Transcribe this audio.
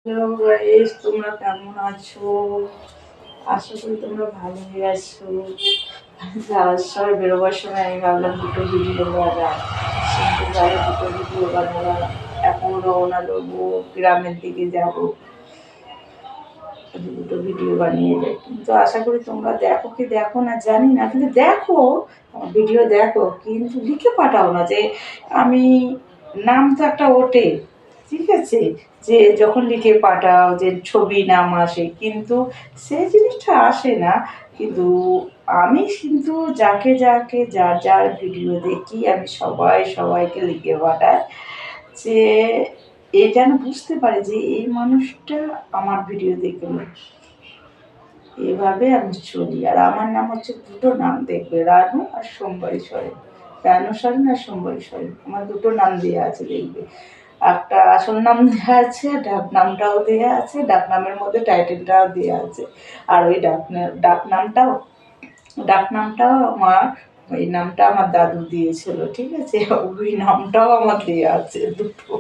Hello guys, তোমরা কেমন আছো? আশা করি তোমরা ভালোই আছো। যাওয়ার সময় বেরোবার সময় আমি ভাবলাম দুটো ভিডিও বানাই, কিন্তু বাইরে দুটো ভিডিও বানালাম। এখন রওনা দেবো, গ্রামের দিকে যাবো, দুটো ভিডিও বানিয়ে যাই। কিন্তু আশা করি তোমরা দেখো কি দেখো না জানি না, কিন্তু দেখো, আমার ভিডিও দেখো, কিন্তু লিখে পাঠাও না যে আমি, নাম তো একটা ওঠে, ঠিক আছে, যে যখন লিখে পাঠাও যে ছবি নাম আসে, কিন্তু সেই জিনিসটা আসে না। কিন্তু আমি কিন্তু যাকে যাকে যার যার ভিডিও দেখি আমি সবাইকে লিখে পাঠাই, যে এ যেন বুঝতে পারে যে এই মানুষটা আমার ভিডিও দেখলো। এভাবে আমি চলি। আর আমার নাম হচ্ছে, দুটো নাম দেখবে, রানু আর সোমবারী সরেন। রানু সরেন আর সোমবারী সরেন, আমার দুটো নাম দেওয়া আছে দেখবে। একটা আসল নাম দেওয়া আছে, ডাক নামটাও দেওয়া আছে, ডাক নামের মধ্যে টাইটেলটাও দেওয়া আছে। আর ওই ডাক নামটাও আমার, ওই নামটা আমার দাদু দিয়েছিল, ঠিক আছে, ওই নামটাও আমার দেওয়া আছে দুটো।